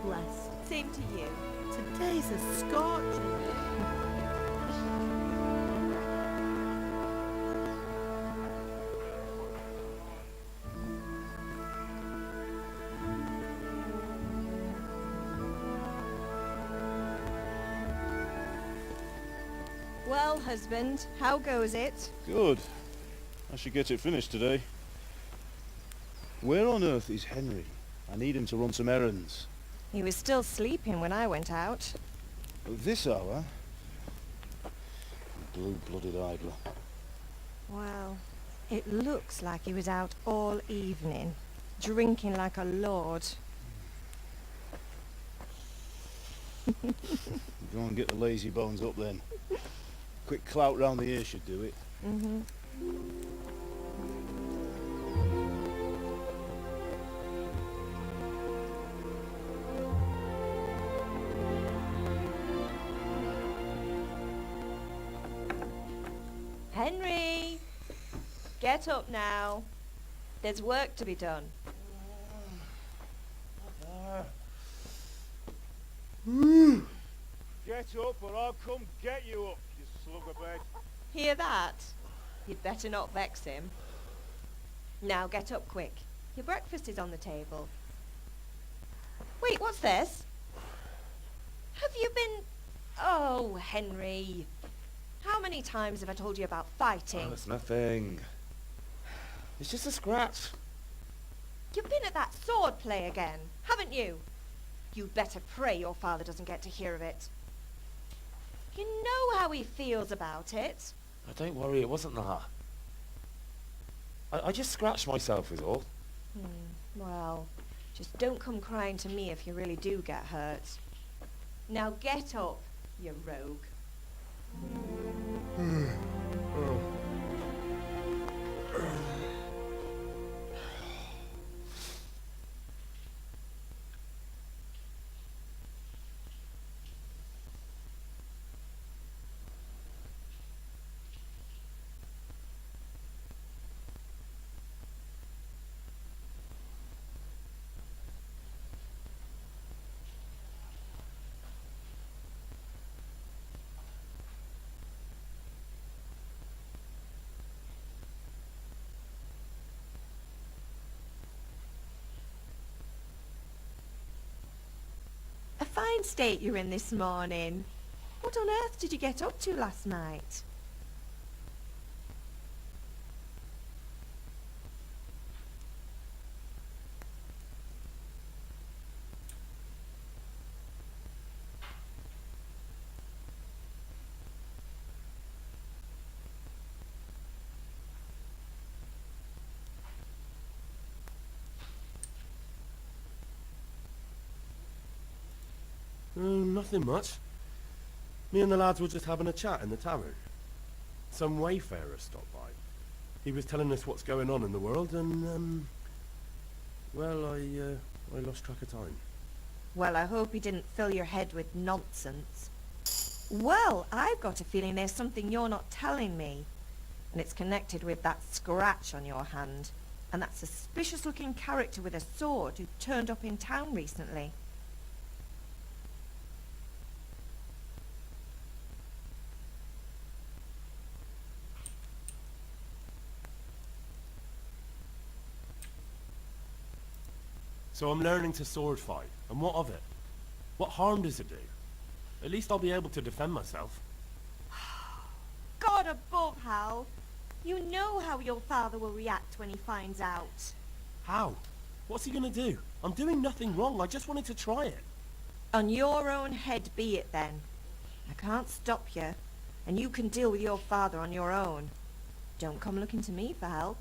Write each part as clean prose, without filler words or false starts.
blessed. Same to you. Today's a scorcher. Well, husband, how goes it? Good. I should get it finished today. Where on earth is Henry? I need him to run some errands. He was still sleeping when I went out. At this hour? Blue-blooded idler. Well, it looks like he was out all evening, drinking like a lord. Go and get the lazy bones up then. Quick clout round the ear should do it. Mm-hmm. Henry! Get up now. There's work to be done. Get up or I'll come get you up, you slugabed. Hear that? You'd better not vex him. Now get up quick. Your breakfast is on the table. Wait, what's this? Have you been... Oh, Henry. How many times have I told you about fighting? Oh, it's nothing. It's just a scratch. You've been at that sword play again, haven't you? You'd better pray your father doesn't get to hear of it. You know how he feels about it. Oh, don't worry, it wasn't that. I just scratched myself is all. Well, just don't come crying to me if you really do get hurt. Now get up, you rogue. A fine state you're in this morning. What on earth did you get up to last night? Nothing much. Me and the lads were just having a chat in the tavern. Some wayfarer stopped by. He was telling us what's going on in the world and, well, I lost track of time. Well, I hope he didn't fill your head with nonsense. Well, I've got a feeling there's something you're not telling me. And it's connected with that scratch on your hand. And that suspicious-looking character with a sword who turned up in town recently. So I'm learning to sword fight, and what of it? What harm does it do? At least I'll be able to defend myself. God above, Hal. You know how your father will react when he finds out. How? What's he gonna do? I'm doing nothing wrong, I just wanted to try it. On your own head be it then. I can't stop you, and you can deal with your father on your own. Don't come looking to me for help.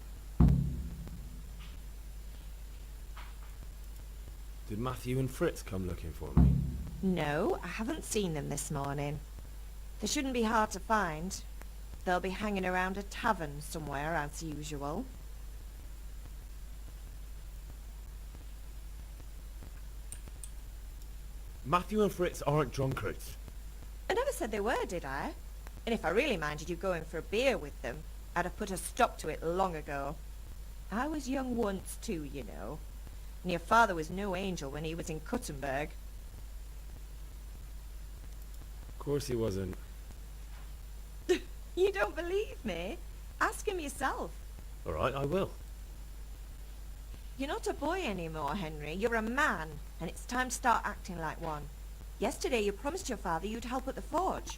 Did Matthew and Fritz come looking for me? No, I haven't seen them this morning. They shouldn't be hard to find. They'll be hanging around a tavern somewhere as usual. Matthew and Fritz aren't drunkards. I never said they were, did I? And if I really minded you going for a beer with them, I'd have put a stop to it long ago. I was young once too, you know. And your father was no angel when he was in Cuttenberg. course he wasn't. You don't believe me? Ask him yourself. All right, I will. You're not a boy anymore, Henry. You're a man, and it's time to start acting like one. Yesterday you promised your father you'd help at the forge.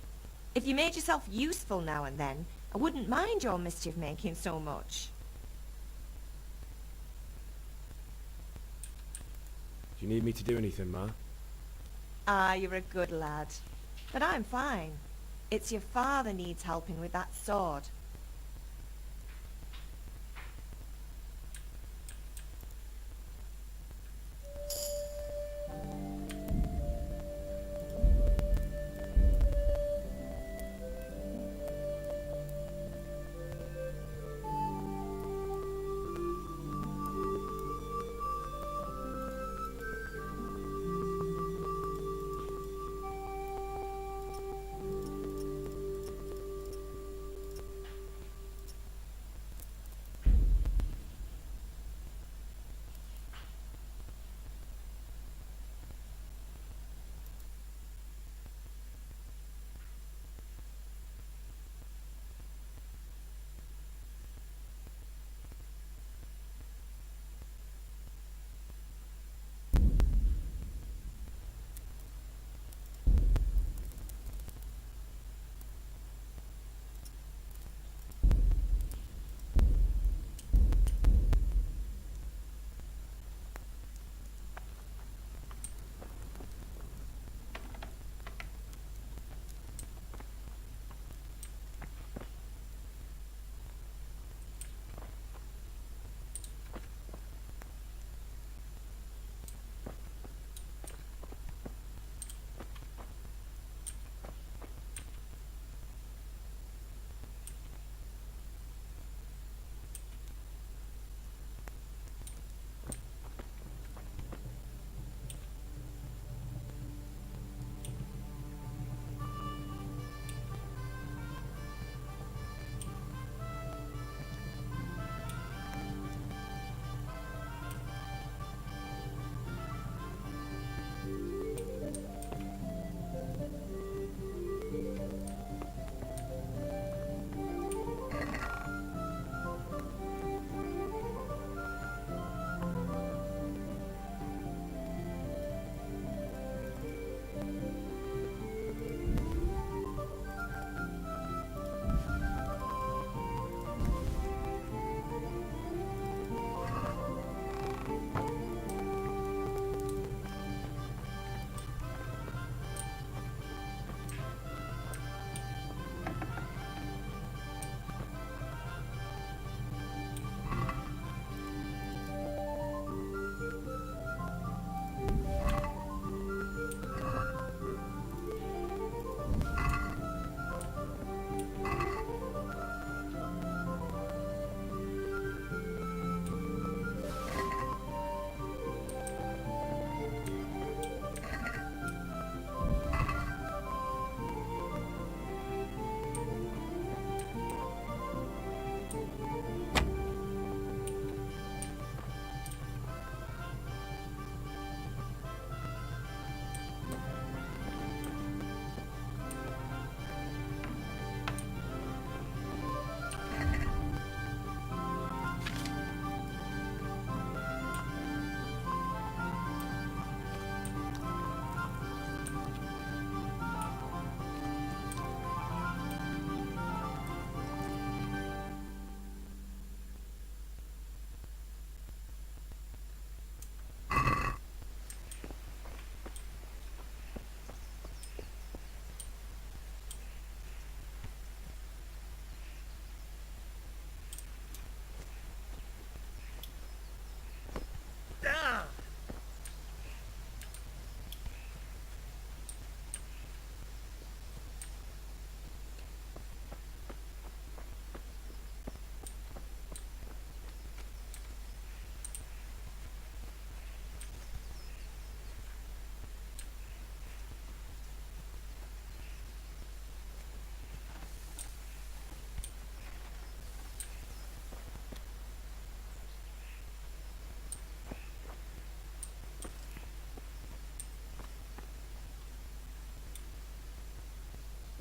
If you made yourself useful now and then, I wouldn't mind your mischief-making so much. Do you need me to do anything, Ma? Ah, you're a good lad. But I'm fine. It's your father needs helping with that sword.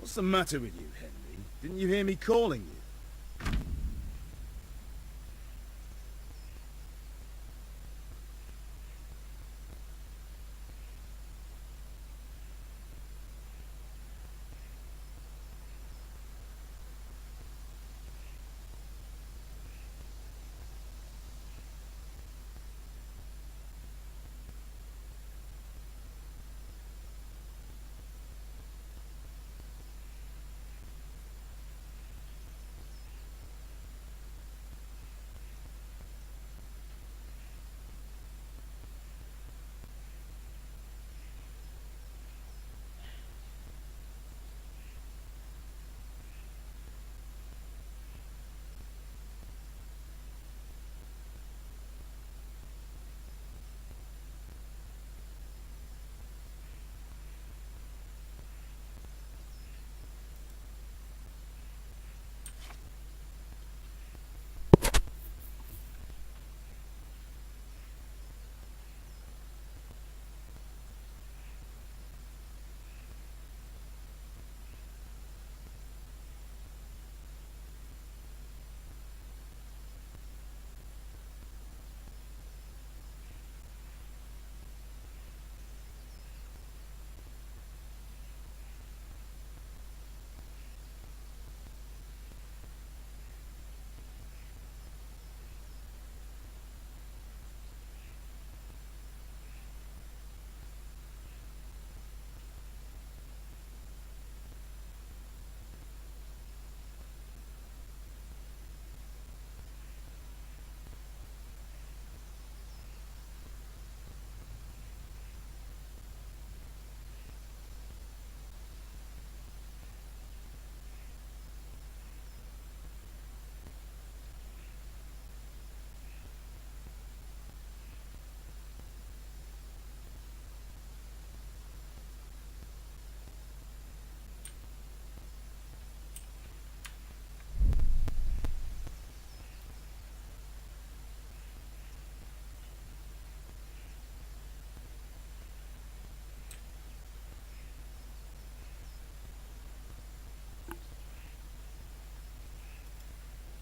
What's the matter with you, Henry? Didn't you hear me calling you?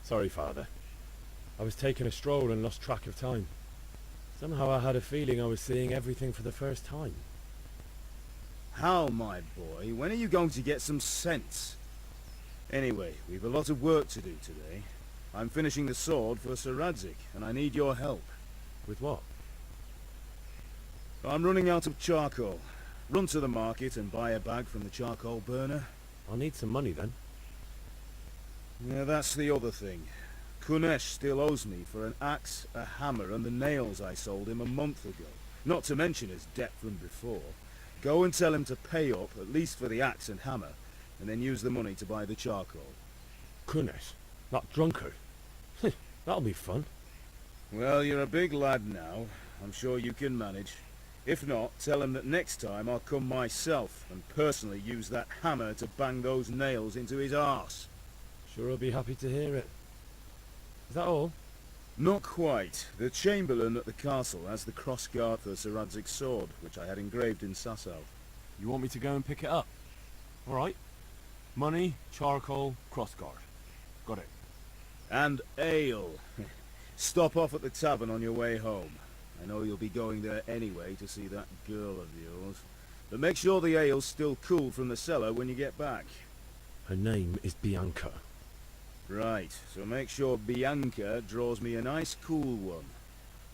Sorry, Father. I was taking a stroll and lost track of time. Somehow I had a feeling I was seeing everything for the first time. How, my boy? When are you going to get some sense? Anyway, we've a lot of work to do today. I'm finishing the sword for Sir Radzig, and I need your help. With what? I'm running out of charcoal. Run to the market and buy a bag from the charcoal burner. I'll need some money then. Yeah, that's the other thing. Kunesh still owes me for an axe, a hammer, and the nails I sold him a month ago. Not to mention his debt from before. Go and tell him to pay up, at least for the axe and hammer, and then use the money to buy the charcoal. Kunesh? That drunkard? That'll be fun. Well, you're a big lad now. I'm sure you can manage. If not, tell him that next time I'll come myself and personally use that hammer to bang those nails into his arse. Sure I'll be happy to hear it. Is that all? Not quite. The Chamberlain at the castle has the crossguard for Sir Radzig's sword, which I had engraved in Sasau. You want me to go and pick it up? Alright. Money, charcoal, crossguard. Got it. And ale. Stop off at the tavern on your way home. I know you'll be going there anyway to see that girl of yours. But make sure the ale's still cool from the cellar when you get back. Her name is Bianca. Right, so make sure Bianca draws me a nice cool one.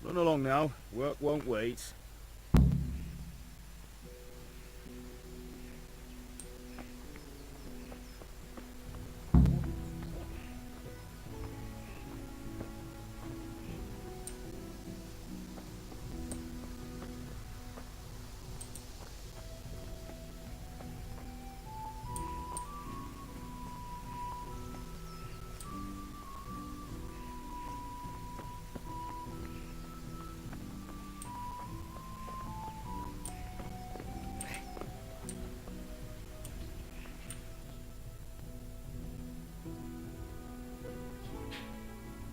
Run along now, work won't wait.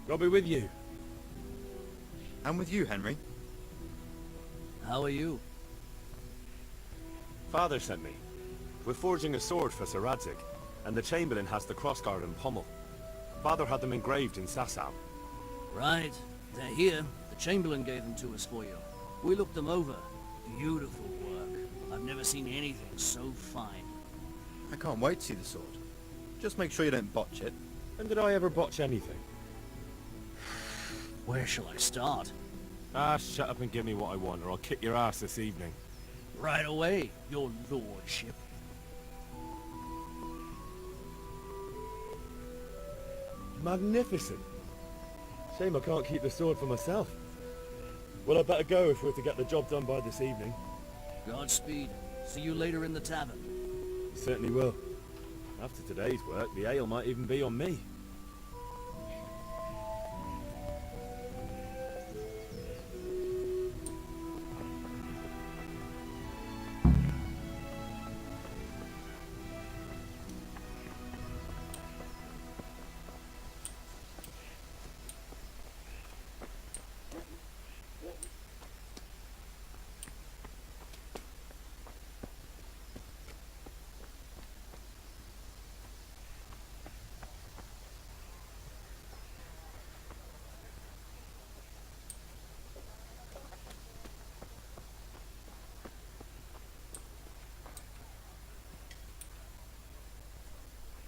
I'll be with you. I'm with you, Henry. How are you? Father sent me. We're forging a sword for Sir Radzig. and the Chamberlain has the crossguard and pommel. Father had them engraved in Sasau. Right. They're here. The Chamberlain gave them to us for you. We looked them over. Beautiful work. I've never seen anything so fine. I can't wait to see the sword. Just make sure you don't botch it. When did I ever botch anything? Where shall I start? Ah, shut up and give me what I want, or I'll kick your ass this evening. Right away, your lordship. Magnificent. Shame I can't keep the sword for myself. Well, I'd better go if we're to get the job done by this evening. Godspeed. See you later in the tavern. You certainly will. After today's work, the ale might even be on me.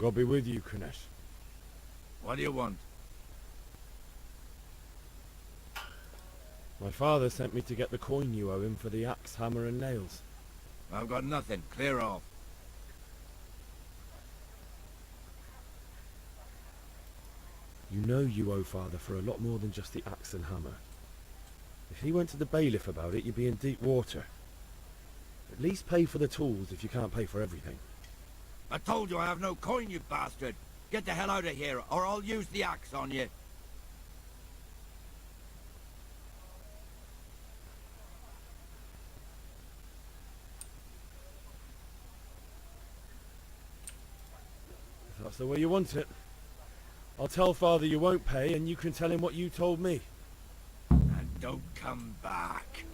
God be with you, Kunesh. What do you want? My father sent me to get the coin you owe him for the axe, hammer and nails. I've got nothing. Clear off. You know you owe father for a lot more than just the axe and hammer. If he went to the bailiff about it, you'd be in deep water. At least pay for the tools if you can't pay for everything. I told you I have no coin, you bastard. Get the hell out of here, or I'll use the axe on you. If that's the way you want it. I'll tell father you won't pay, and you can tell him what you told me. And don't come back.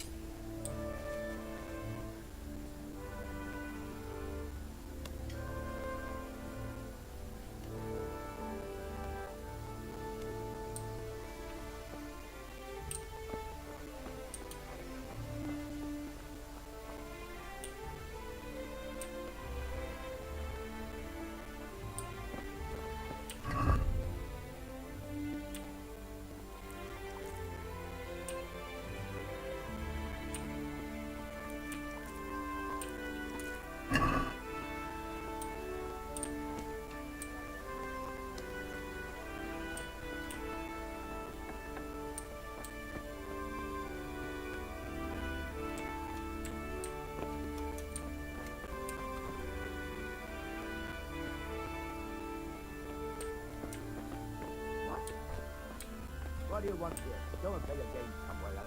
What do you want here? Go and play your game somewhere else.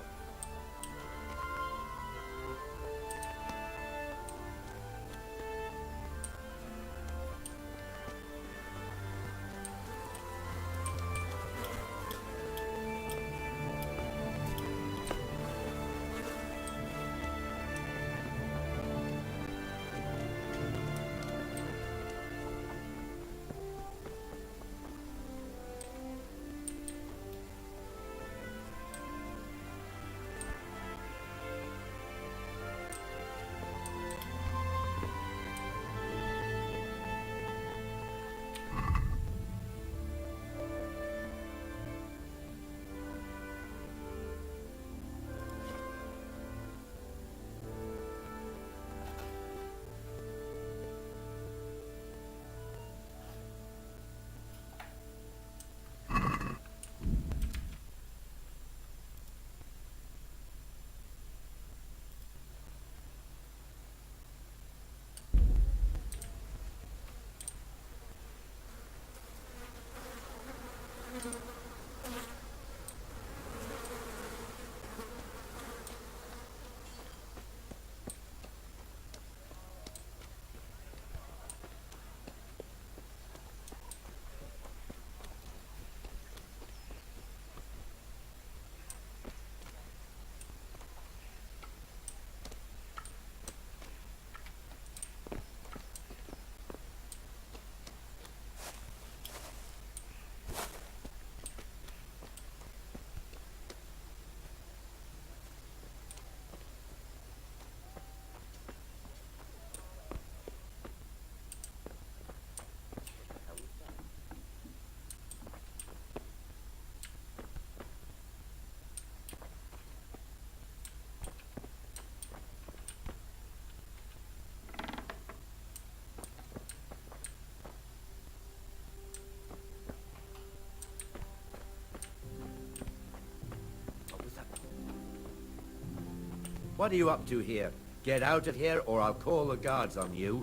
What are you up to here? Get out of here or I'll call the guards on you.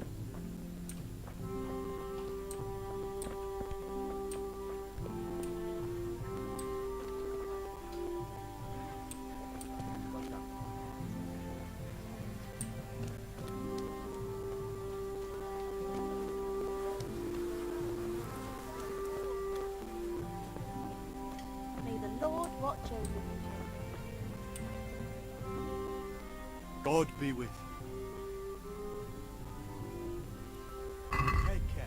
May the Lord watch over you. God be with you. Take care.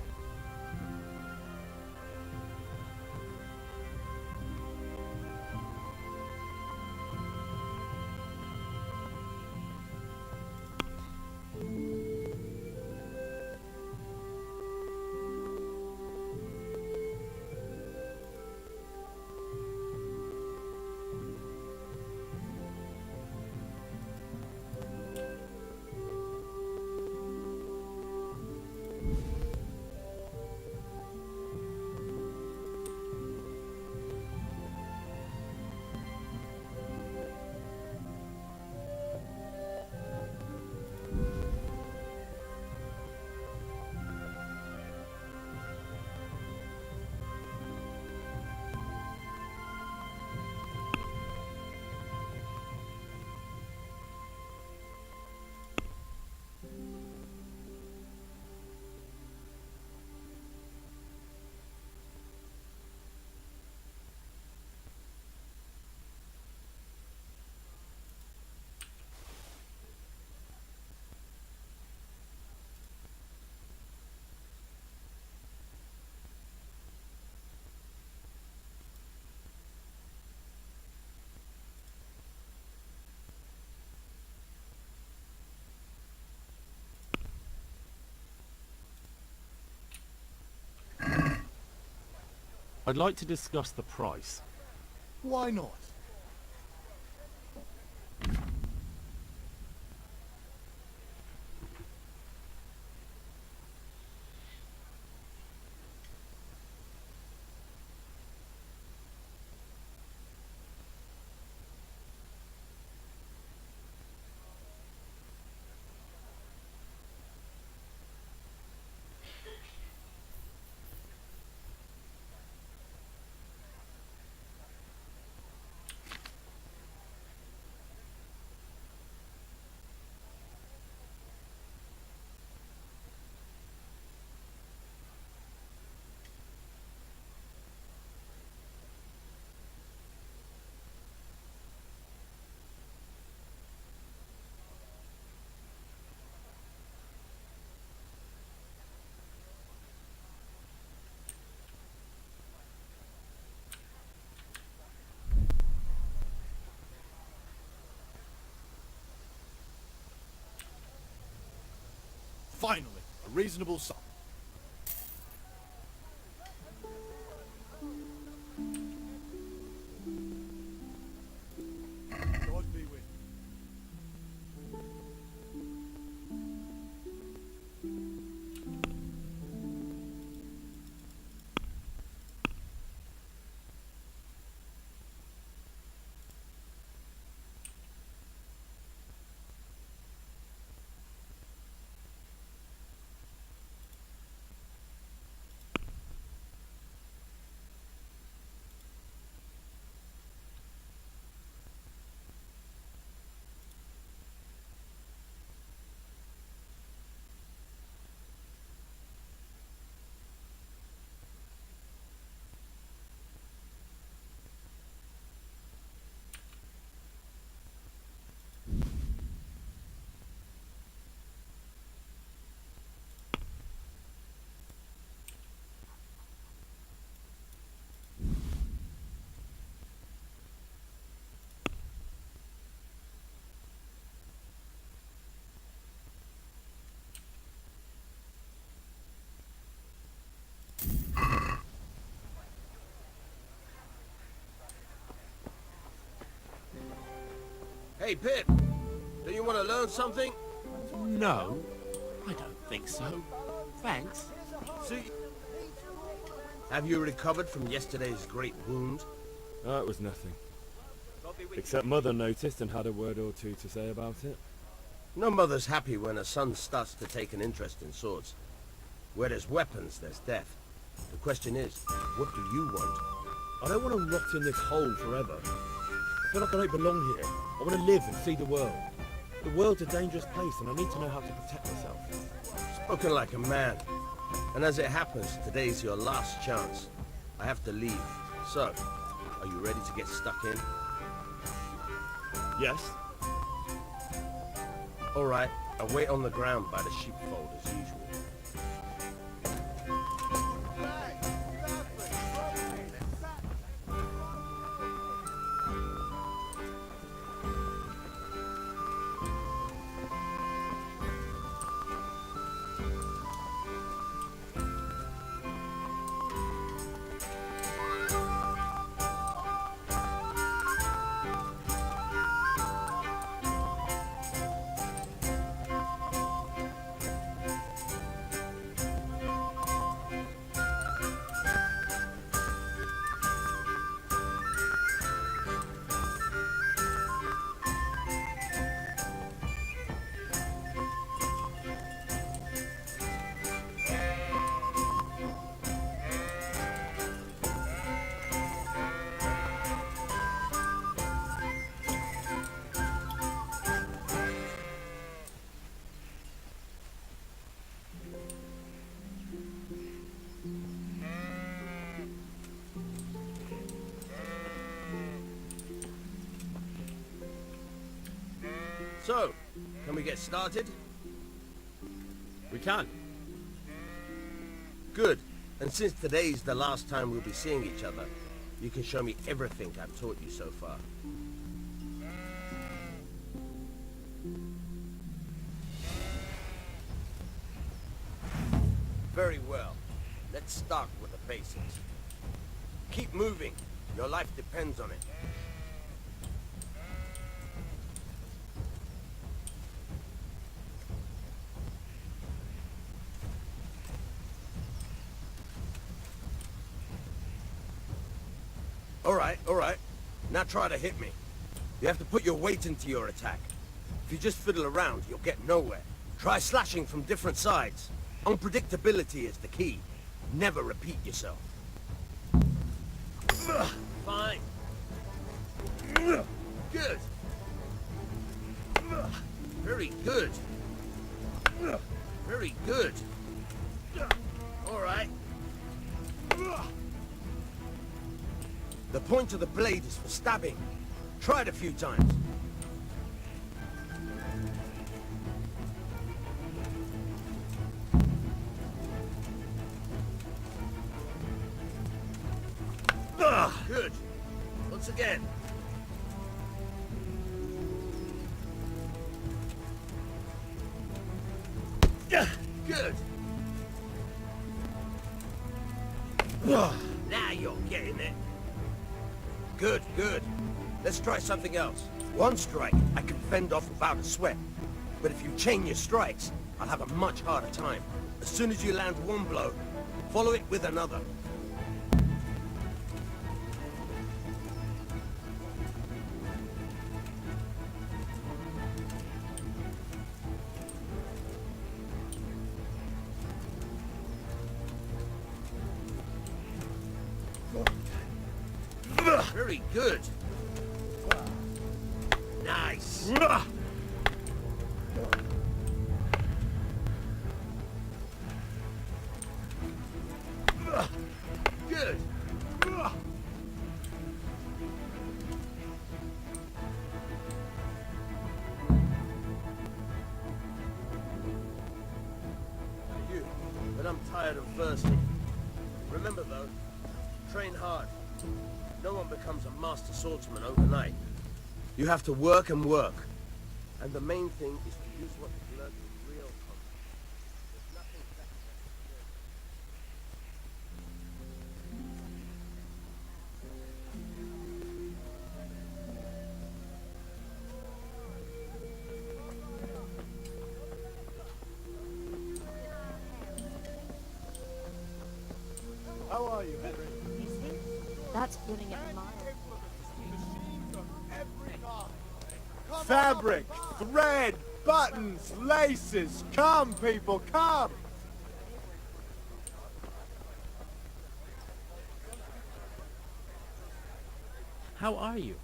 I'd like to discuss the price. Why not? Finally, a reasonable sum. God be with you. Hey, Pip, do you want to learn something? No, I don't think so. Thanks. See, have you recovered from yesterday's great wound? It was nothing. Except Mother noticed and had a word or two to say about it. No mother's happy when her son starts to take an interest in swords. Where there's weapons, there's death. The question is, what do you want? I don't want to rot in this hole forever. I feel like I don't belong here. I want to live and see the world. The world's a dangerous place and I need to know how to protect myself. Spoken like a man. And as it happens, today's your last chance. I have to leave. So, are you ready to get stuck in? Yes? Alright, I'll wait on the ground by the sheepfold as usual. So, can we get started? We can. Good. And since today's the last time we'll be seeing each other, you can show me everything I've taught you so far. Very well. Let's start with the basics. Keep moving. Your life depends on it. Alright. Now try to hit me. You have to put your weight into your attack. If you just fiddle around, you'll get nowhere. Try slashing from different sides. Unpredictability is the key. Never repeat yourself. Fine. Good. Very good. Very good. Alright. The point of the blade is for stabbing. Try it a few times. Good. Once again. Good. Now you're getting it. Good. Let's try something else. One strike, I can fend off without a sweat. But if you chain your strikes, I'll have a much harder time. As soon as you land one blow, follow it with another. Very good. Nice. Good. You, but I'm tired of thirsty. Remember though, train hard. No one becomes a master swordsman overnight. You have to work and work. And the main thing is to use what you've learned with real confidence. There's nothing better than How are you, Henry? That's putting it mild. Machines of every Fabric, thread, buttons, laces. Come, people, come! How are you?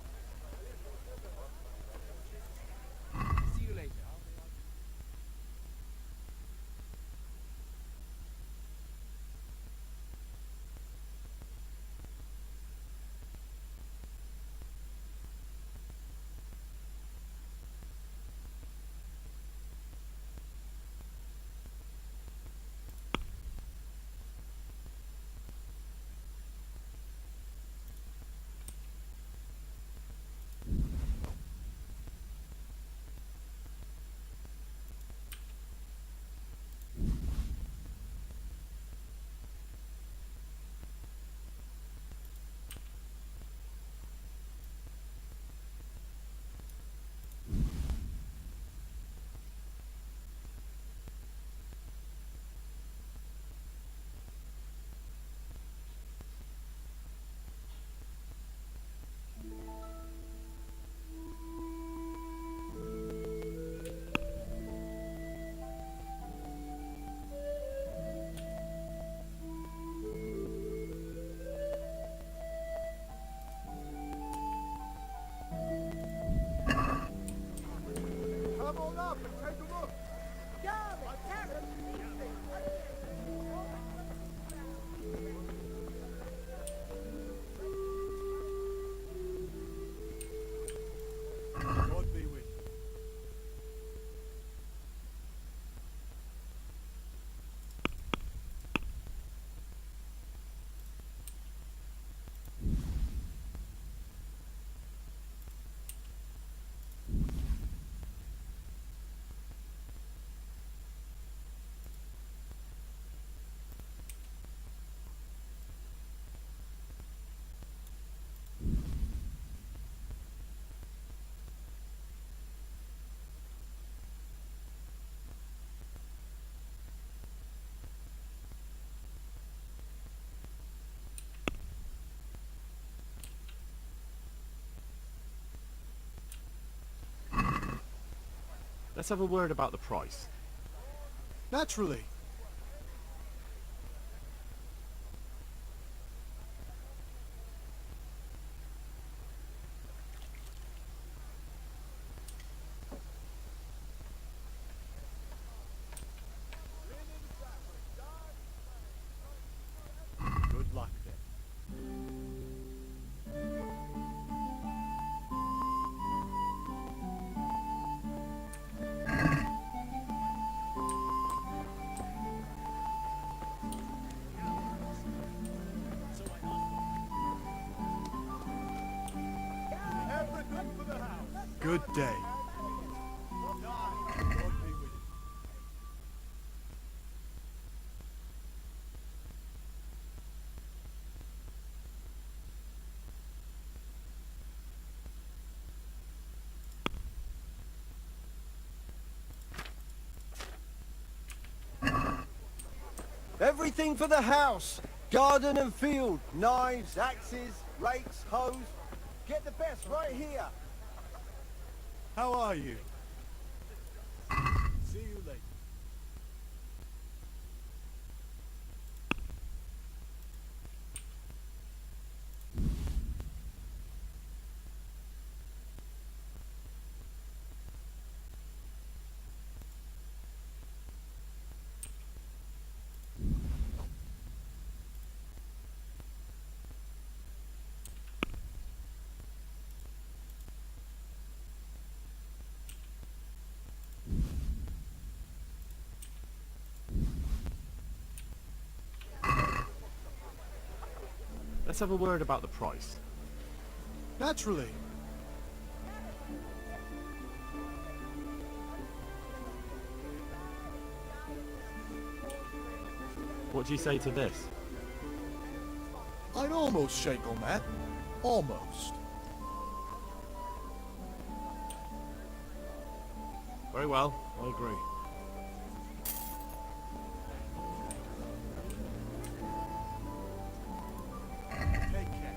Come on up and take a look. God be with you. Let's have a word about the price. Naturally. Good luck then. Everything for the house. Good day. God be with you. Everything for the house. Garden and field. Knives, axes, rakes, hoes. Get the best right here. How are you? See you later. Let's have a word about the price. Naturally. What do you say to this? I'd almost shake on that. Almost. Very well, I agree. Take care.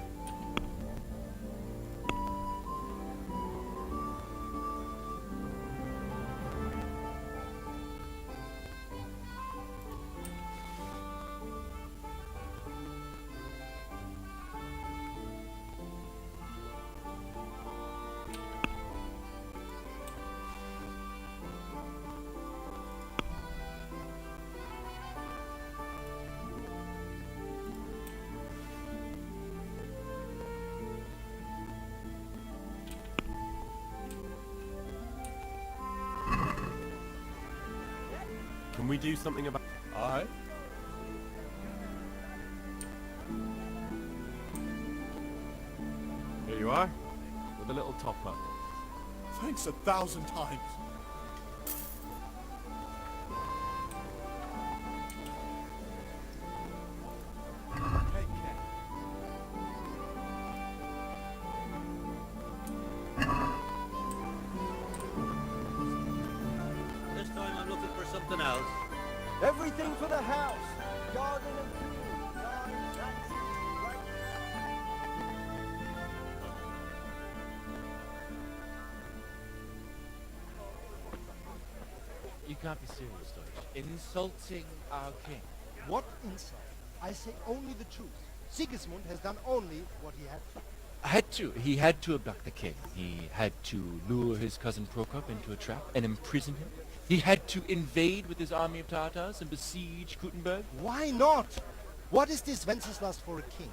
we do something about... Aye? Here you are, with a little top-up. Thanks 1,000 times. This time I'm looking for something else. Everything for the house. Garden and field. Nine, that's it, right You can't be serious, Deutsch. Insulting our king. What insult? I say only the truth. Sigismund has done only what he had to. He had to abduct the king. He had to lure his cousin Prokop into a trap and imprison him. He had to invade with his army of Tatars and besiege Gutenberg. Why not? What is this Wenceslas for a king?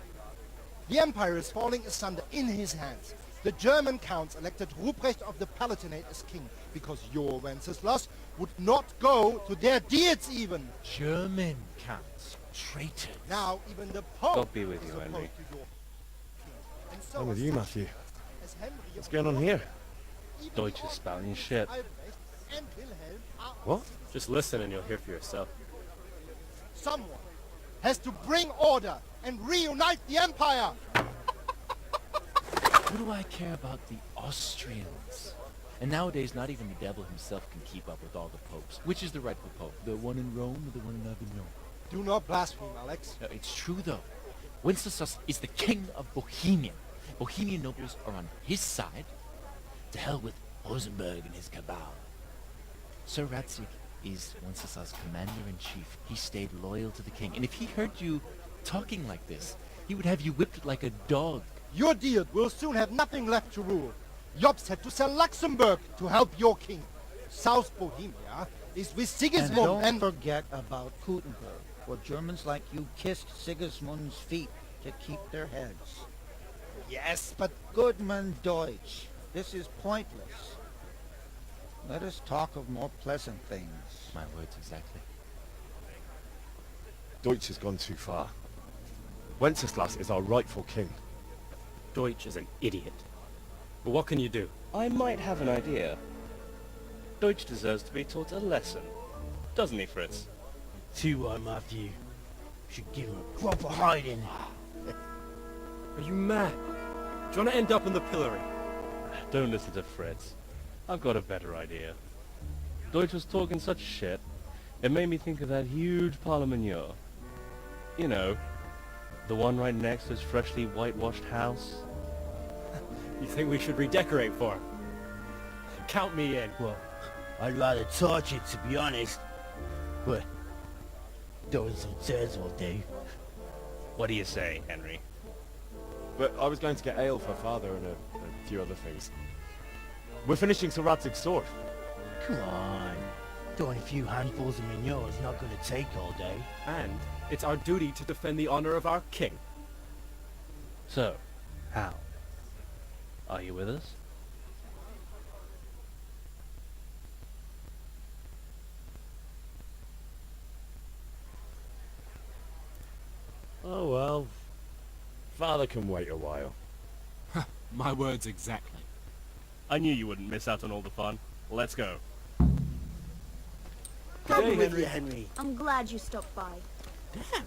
The empire is falling asunder in his hands. The German counts elected Ruprecht of the Palatinate as king because your Wenceslas would not go to their deeds even. German counts. Traitors. Now even the Pope God be with is you, opposed Henry. to your king. And so I'm with as you, such, Matthew. as Henry What's of going on here? even Deutsch the is spouting shit. Albrecht and Wilhelm are What? Just listen and you'll hear for yourself. Someone has to bring order and reunite the empire. What do I care about the Austrians? And nowadays, not even the devil himself can keep up with all the popes. Which is the rightful pope? The one in Rome or the one in Avignon? Do not blaspheme, Alex. No, it's true, though. Wenceslas is the king of Bohemia. Bohemian nobles are on his side. To hell with Rosenberg and his cabal. Sir Ratzig is Wenceslas' commander-in-chief. He stayed loyal to the king. And if he heard you talking like this, he would have you whipped like a dog. Your deed will soon have nothing left to rule. Jobst had to sell Luxembourg to help your king. South Bohemia is with Sigismund And don't forget about Gutenberg, for Germans like you kissed Sigismund's feet to keep their heads. Yes, but Goodman Deutsch, this is pointless. Let us talk of more pleasant things. My words exactly. Deutsch has gone too far. Wenceslas is our rightful king. Deutsch is an idiot. But what can you do? I might have an idea. Deutsch deserves to be taught a lesson. Doesn't he, Fritz? Too right, Matthew. Should give him a proper hiding. Are you mad? Do you want to end up on the pillory? Don't listen to Fritz. I've got a better idea. Deutsch was talking such shit, it made me think of that huge Parlement. You know, the one right next to his freshly whitewashed house. You think we should redecorate for him? Count me in. Well, I'd rather torch it, to be honest. But doing some chairs all day. What do you say, Henry? But I was going to get ale for father and a few other things. We're finishing Sir Radzig's sword. Come on. Doing a few handfuls of manure is not going to take all day. And it's our duty to defend the honor of our king. So, how? Are you with us? Oh well. Father can wait a while. My words exactly. I knew you wouldn't miss out on all the fun. Let's go. Come with you, Henry. I'm glad you stopped by. Damn.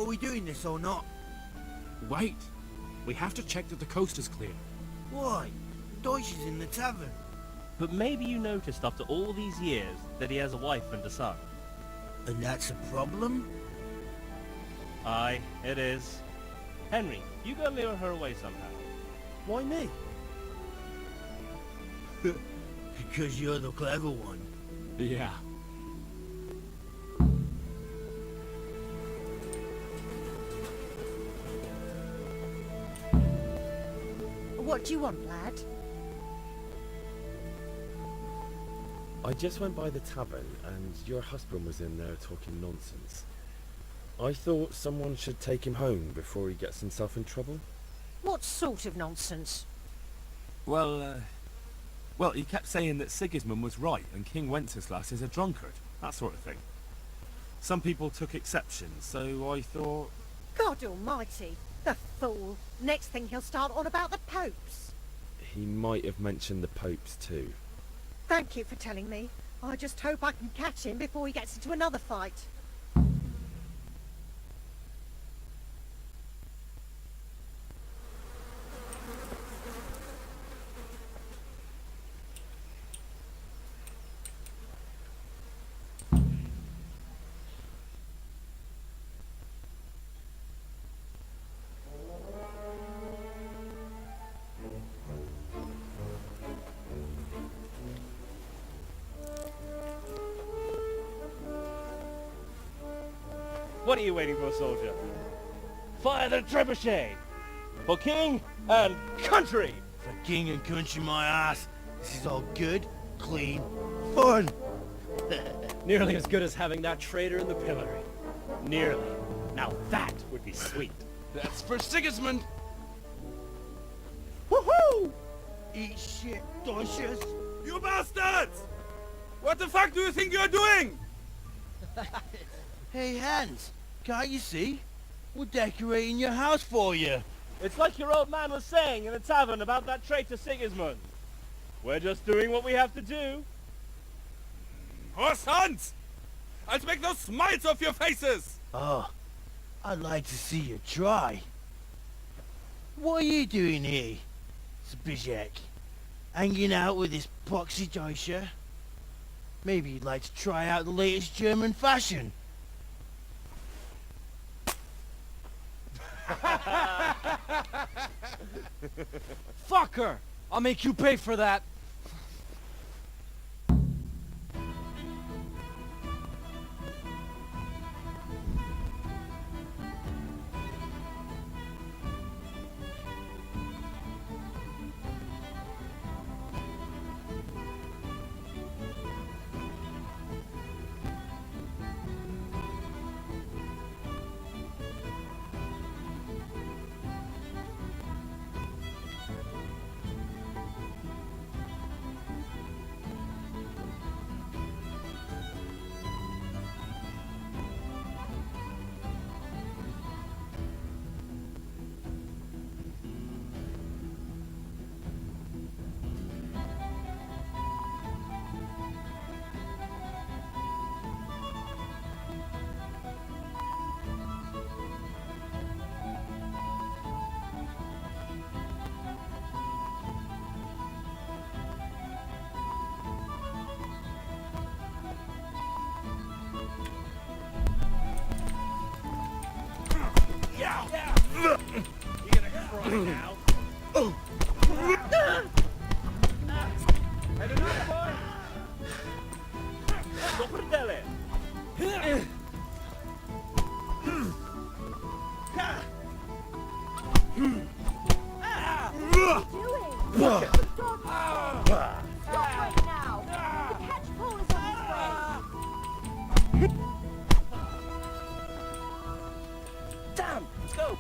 So are we doing this or not? Wait. We have to check that the coast is clear. Why? Deutsch is in the tavern. But maybe you noticed after all these years that he has a wife and a son. And that's a problem? Aye, it is. Henry, you go lure her away somehow. Why me? Because you're the clever one. Yeah. What do you want, lad? I just went by the tavern and your husband was in there talking nonsense. I thought someone should take him home before he gets himself in trouble. What sort of nonsense? Well, he kept saying that Sigismund was right and King Wenceslas is a drunkard, that sort of thing. Some people took exception, so I thought... God almighty, the fool. Next thing he'll start on about the popes. He might have mentioned the popes too. Thank you for telling me. I just hope I can catch him before he gets into another fight. What are you waiting for, soldier? Fire the trebuchet! For king and country! For king and country, my ass. This is all good, clean, fun. Nearly as good as having that traitor in the pillory. Nearly. Now that would be sweet. That's for Sigismund! Woohoo! Eat shit, Deutsches. You bastards! What the fuck do you think you're doing? Hey, Hans, can't you see? We're decorating your house for you. It's like your old man was saying in the tavern about that traitor Sigismund. We're just doing what we have to do. Horse Hans! I'll make those smiles off your faces! Oh, I'd like to see you try. What are you doing here, Zbigniew? Hanging out with this poxy Deutscher? Maybe you'd like to try out the latest German fashion. Fuck her! I'll make you pay for that! Damn! Let's go!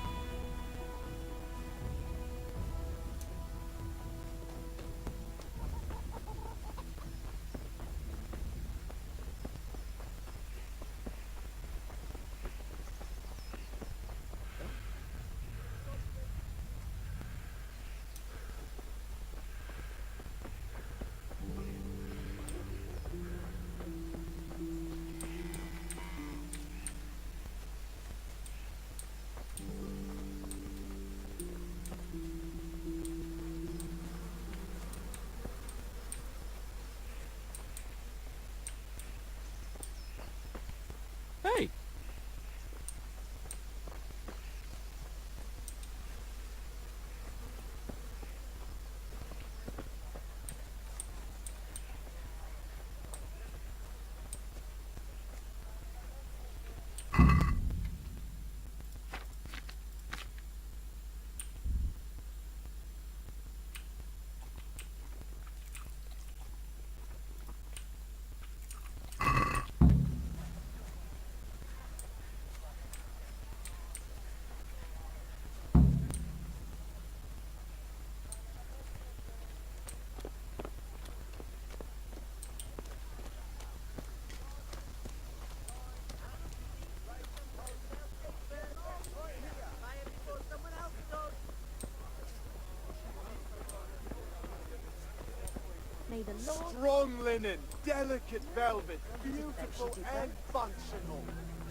may the Lord... Strong linen, delicate velvet, beautiful and functional.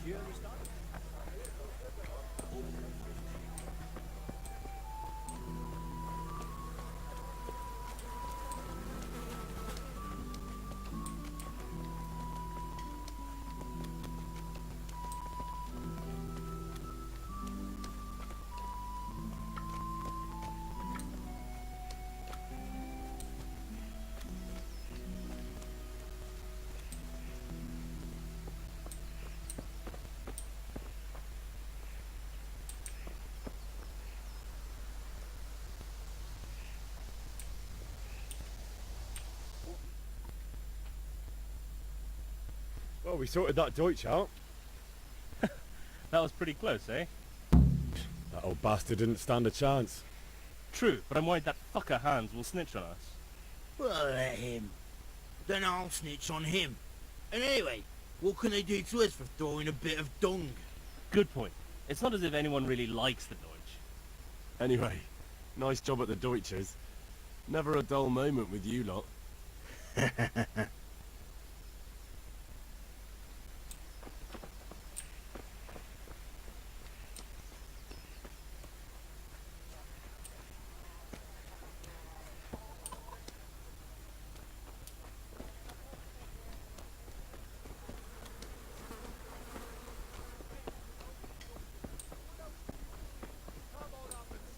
Do you understand? Well, we sorted that Deutsch out. That was pretty close, eh? That old bastard didn't stand a chance. True, but I'm worried that fucker Hans will snitch on us. Well, let him. Then I'll snitch on him. And anyway, what can they do to us for throwing a bit of dung? Good point. It's not as if anyone really likes the Deutsch. Anyway, nice job at the Deutschers. Never a dull moment with you lot.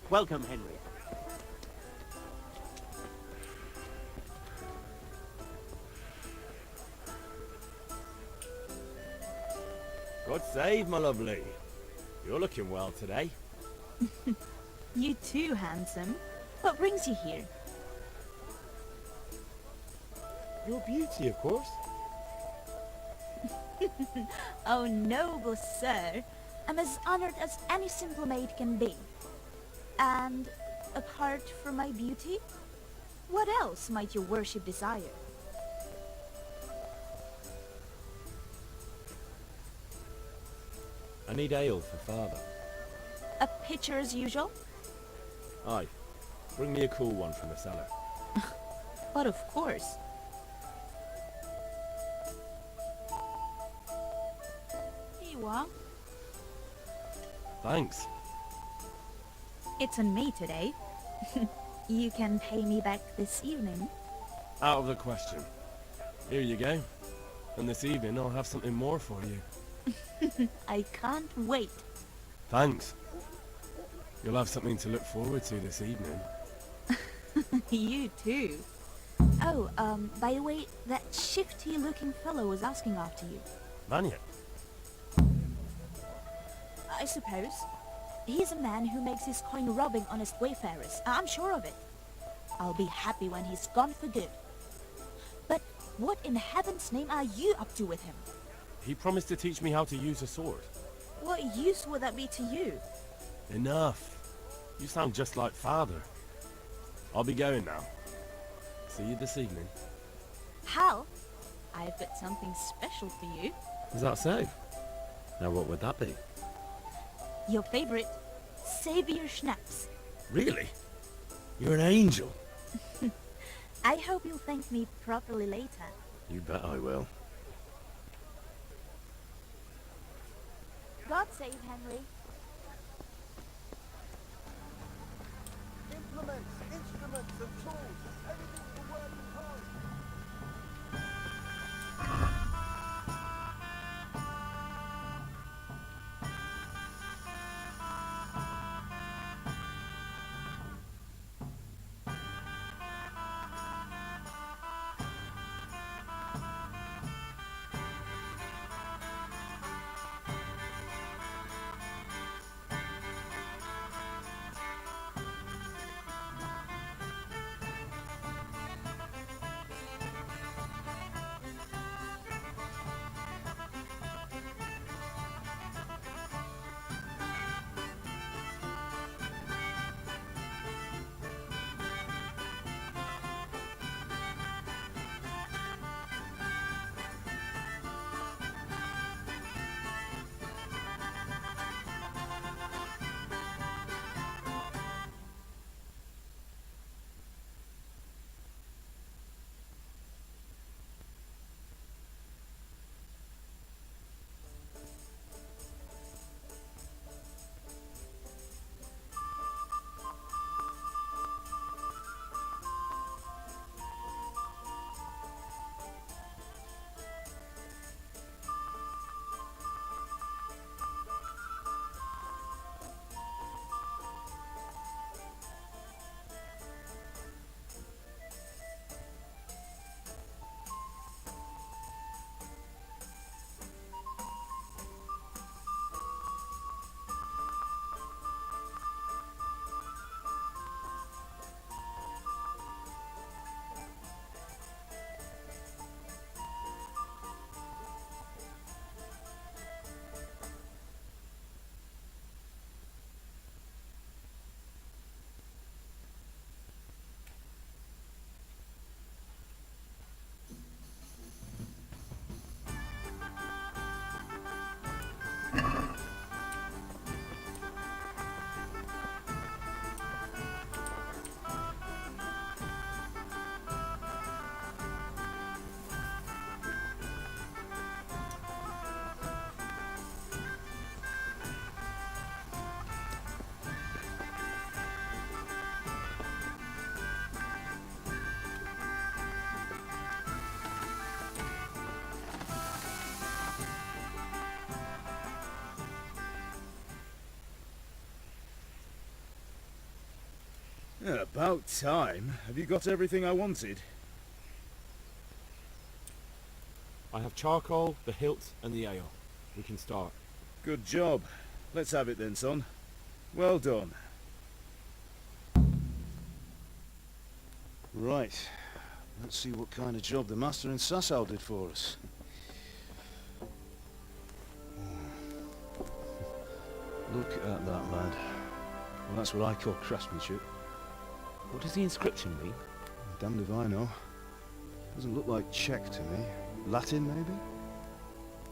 Welcome, Henry. God save, my lovely. You're looking well today. You too, handsome. What brings you here? Your beauty, of course. Oh, noble sir. I'm as honored as any simple maid can be. And apart from my beauty, what else might your worship desire? I need ale for father. A pitcher as usual? Aye. Bring me a cool one from the cellar. But of course. Here you are. Thanks. It's on me today. You can pay me back this evening. Out of the question. Here you go. And this evening I'll have something more for you. I can't wait. Thanks. You'll have something to look forward to this evening. You too. Oh, by the way, that shifty-looking fellow was asking after you. Vanya? I suppose. He's a man who makes his coin robbing honest wayfarers. I'm sure of it. I'll be happy when he's gone for good. But what in heaven's name are you up to with him? He promised to teach me how to use a sword. What use would that be to you? Enough. You sound just like father. I'll be going now. See you this evening. Hal, I've got something special for you. Is that so? Now what would that be? Your favorite, Savior Schnapps. Really? You're an angel. I hope you'll thank me properly later. You bet I will. God save Henry. Implements, instruments, and tools. Everything for work and home. Yeah, about time. Have you got everything I wanted? I have charcoal, the hilt, and the ale. We can start. Good job. Let's have it then, son. Well done. Right. Let's see what kind of job the master in Sasau did for us. Look at that, lad. Well, that's what I call craftsmanship. What does the inscription mean? Damned if I know. Doesn't look like Czech to me. Latin, maybe?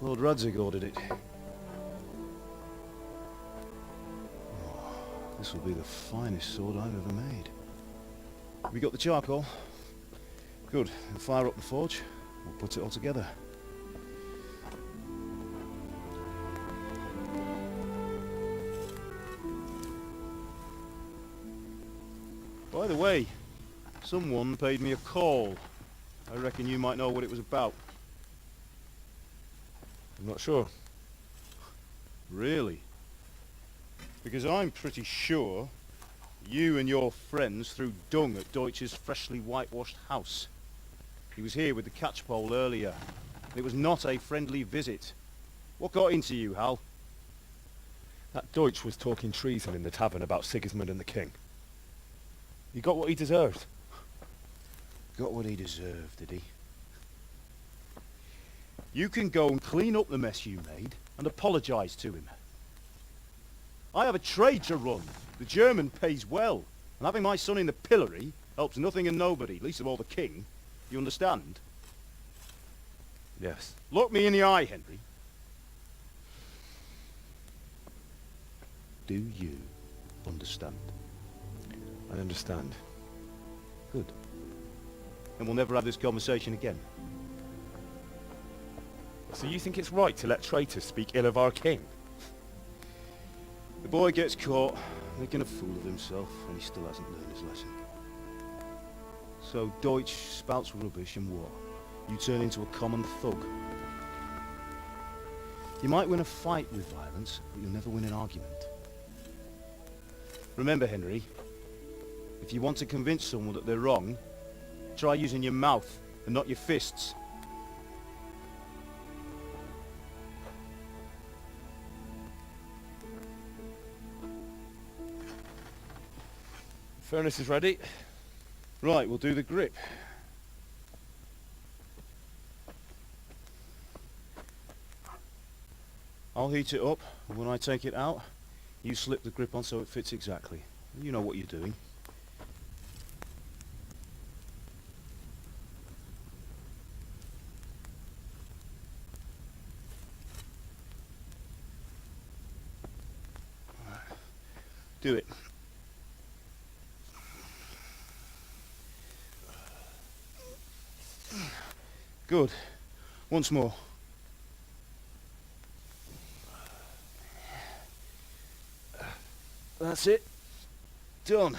Lord Radzig ordered it. Oh, this will be the finest sword I've ever made. Have we got the charcoal? Good. We'll fire up the forge. We'll put it all together. By the way, someone paid me a call. I reckon you might know what it was about. I'm not sure. Really? Because I'm pretty sure you and your friends threw dung at Deutsch's freshly whitewashed house. He was here with the catchpole earlier. It was not a friendly visit. What got into you, Hal? That Deutsch was talking treason in the tavern about Sigismund and the king. He got what he deserved. Got what he deserved, did he? You can go and clean up the mess you made and apologise to him. I have a trade to run. The German pays well. And having my son in the pillory helps nothing and nobody, least of all the king. You understand? Yes. Look me in the eye, Henry. Do you understand? I understand. Good. And we'll never have this conversation again. So you think it's right to let traitors speak ill of our king? The boy gets caught, making a fool of himself, and he still hasn't learned his lesson. So Deutsch spouts rubbish and what? You turn into a common thug. You might win a fight with violence, but you'll never win an argument. Remember, Henry, if you want to convince someone that they're wrong, try using your mouth and not your fists. Furnace is ready. Right, we'll do the grip. I'll heat it up, and when I take it out, you slip the grip on so it fits exactly. You know what you're doing. Do it. Good. Once more. That's it. Done.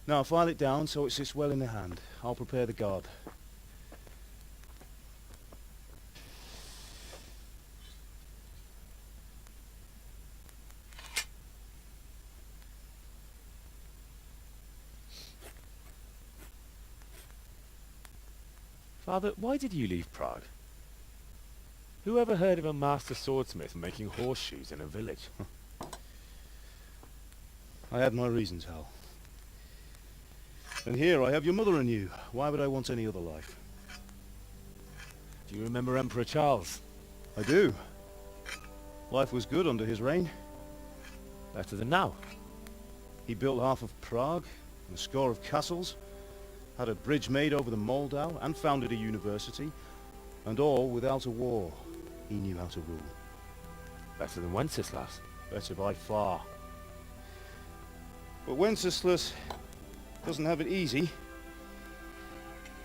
Now file it down so it sits well in the hand. I'll prepare the guard. Father, why did you leave Prague? Who ever heard of a master swordsmith making horseshoes in a village? I had my reasons, Hal. And here I have your mother and you. Why would I want any other life? Do you remember Emperor Charles? I do. Life was good under his reign. Better than now. He built half of Prague, and a score of castles, had a bridge made over the Moldau, and founded a university, and all without a war. He knew how to rule. Better than Wenceslas. Better by far. But Wenceslas doesn't have it easy.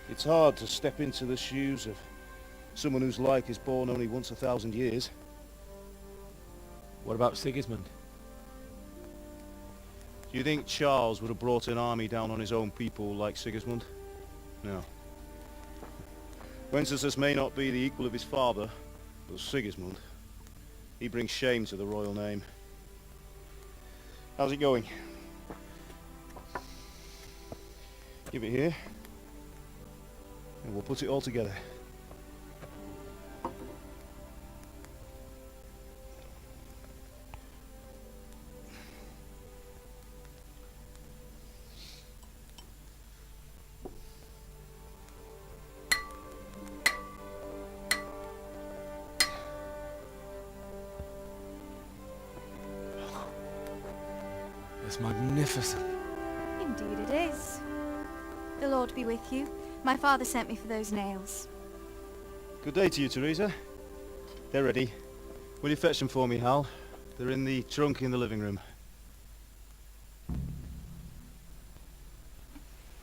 It's hard to step into the shoes of someone whose like is born only once 1,000 years. What about Sigismund? Do you think Charles would have brought an army down on his own people like Sigismund? No. Wenceslas may not be the equal of his father, but Sigismund, he brings shame to the royal name. How's it going? Give it here. And we'll put it all together. It's magnificent. Indeed it is. The Lord be with you. My father sent me for those nails. Good day to you, Teresa. They're ready. Will you fetch them for me, Hal? They're in the trunk in the living room.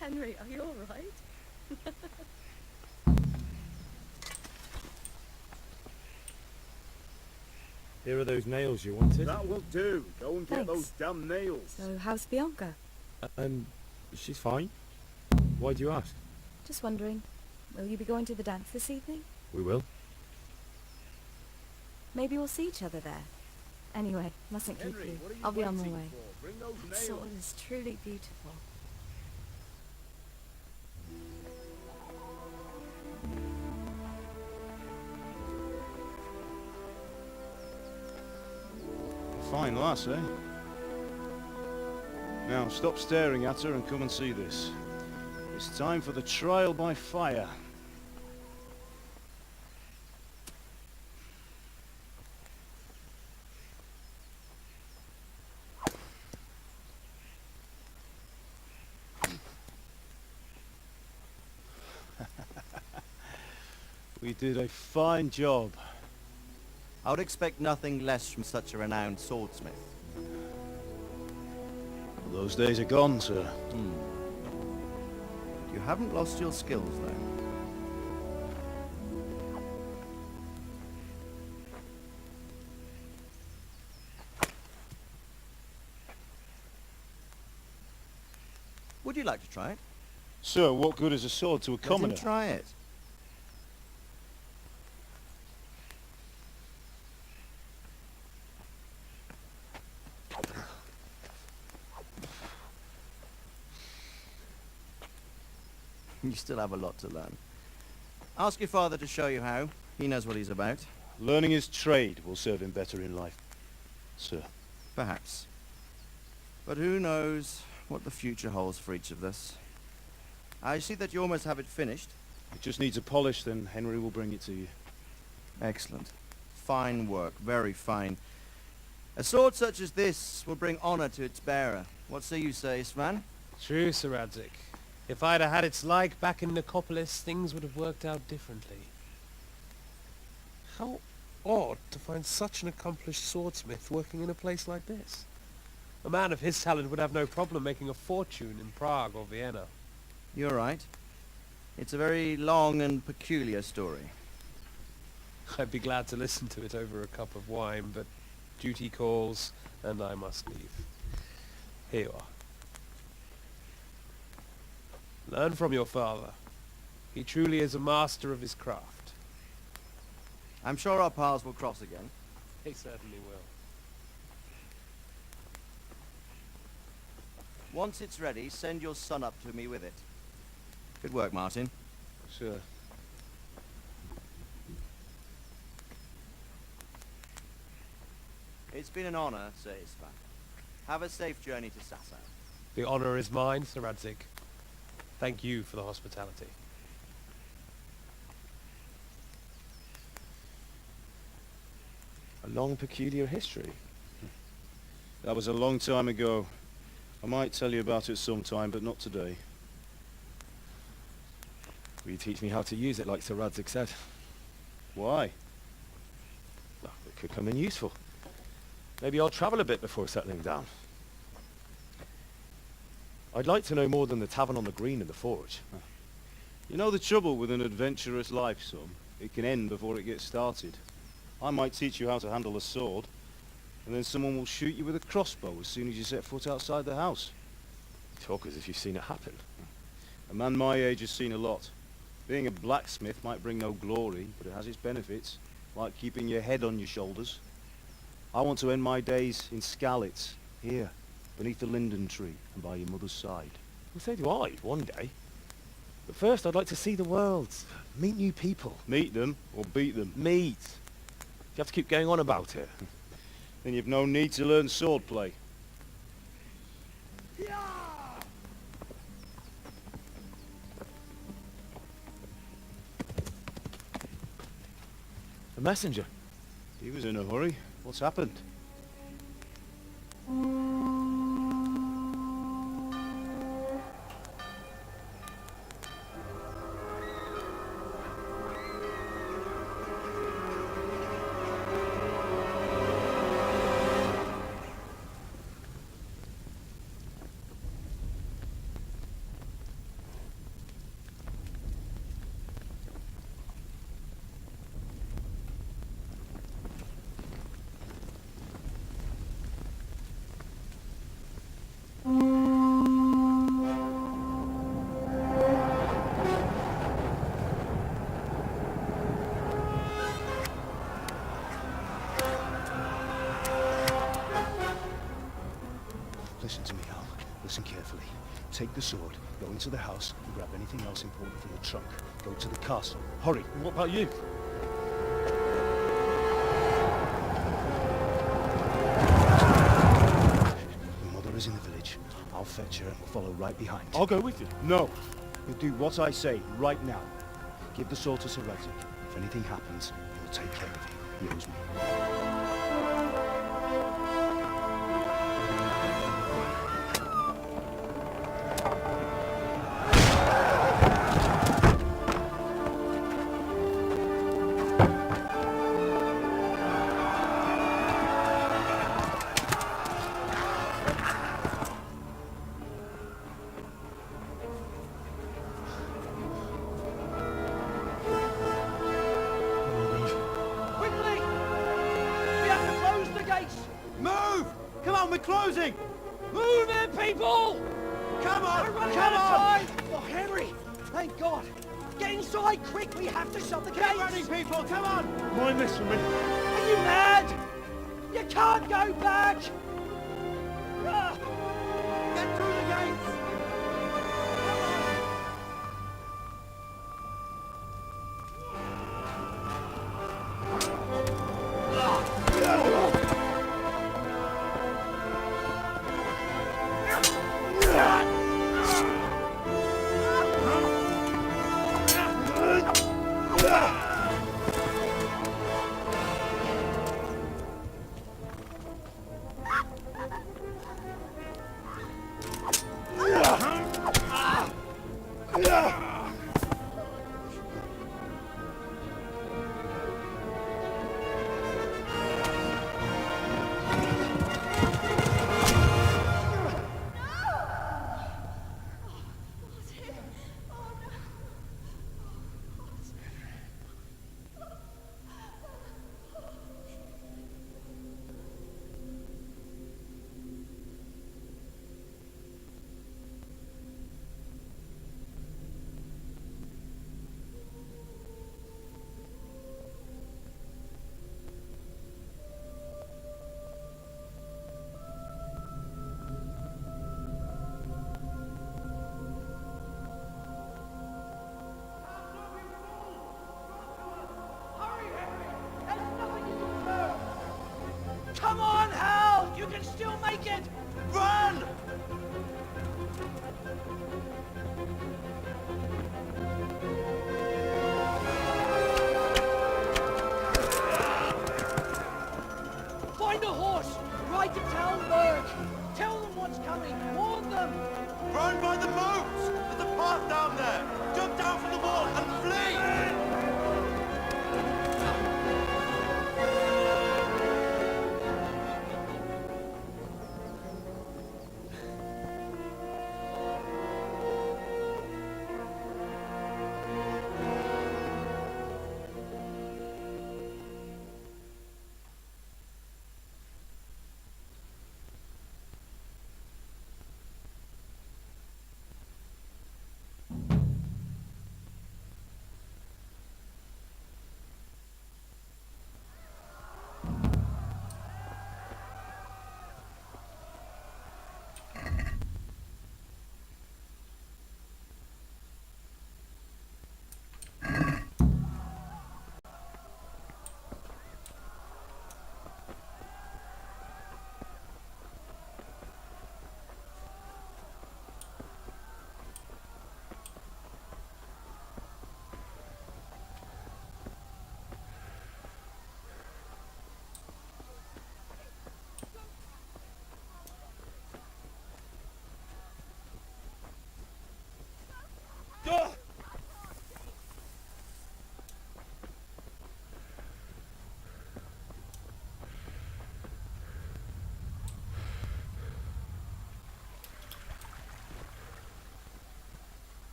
Henry, are you all right? Here are those nails you wanted. That will do. Go and get Thanks. those damn nails. So, how's Bianca? She's fine. Why do you ask? Just wondering, will you be going to the dance this evening? We will. Maybe we'll see each other there. Anyway, mustn't keep Henry, you. what are you I'll be on my waiting way. for? Bring those That sword nails. is truly beautiful. Fine lass, eh? Now, stop staring at her and come and see this. It's time for the trial by fire. We did a fine job. I would expect nothing less from such a renowned swordsmith. Those days are gone, sir. You haven't lost your skills, though. Would you like to try it? Sir, what good is a sword to a Let him commoner? try it. You still have a lot to learn. Ask your father to show you how. He knows what he's about. Learning his trade will serve him better in life, sir. Perhaps. But who knows what the future holds for each of us. I see that you almost have it finished. It just needs a polish, then Henry will bring it to you. Excellent. Fine work, very fine. A sword such as this will bring honor to its bearer. What say you, Svan? True, Sir Radzik. If I'd have had its like back in Nicopolis, things would have worked out differently. How odd to find such an accomplished swordsmith working in a place like this. A man of his talent would have no problem making a fortune in Prague or Vienna. You're right. It's a very long and peculiar story. I'd be glad to listen to it over a cup of wine, but duty calls, and I must leave. Here you are. Learn from your father. He truly is a master of his craft. I'm sure our paths will cross again. He certainly will. Once it's ready, send your son up to me with it. Good work, Martin. Sir. It's been an honor, Sir Isvan. Have a safe journey to Sasau. The honor is mine, Sir Radzik. Thank you for the hospitality. A long, peculiar history. That was a long time ago. I might tell you about it sometime, but not today. Will you teach me how to use it like Sir Radzik said? Why? Well, it could come in useful. Maybe I'll travel a bit before settling down. I'd like to know more than the tavern on the green and the forge. You know the trouble with an adventurous life, son? It can end before it gets started. I might teach you how to handle a sword, and then someone will shoot you with a crossbow as soon as you set foot outside the house. You talk as if you've seen it happen. A man my age has seen a lot. Being a blacksmith might bring no glory, but it has its benefits, like keeping your head on your shoulders. I want to end my days in Skalitz, here, beneath the linden tree and by your mother's side. Well, so do I, one day. But first I'd like to see the world. Meet new people. Meet them or beat them? Meet. You have to keep going on about it. Then you've no need to learn swordplay. A messenger. He was in a hurry. What's happened? Listen to me, Al. Listen carefully. Take the sword, go into the house, and grab anything else important from the trunk. Go to the castle. Hurry! What about you? Your mother is in the village. I'll fetch her and we'll follow right behind. I'll go with you. No. You'll do what I say right now. Give the sword to Sir Radzik. If anything happens, he'll take care of you. He owes me. Move! Come on, we're closing! Move it, people! Come on! Come on! Oh, Henry! Thank God! Get inside, quick! We have to shut the gates! Get running, people! Come on! Mind this for me. Are you mad? You can't go back!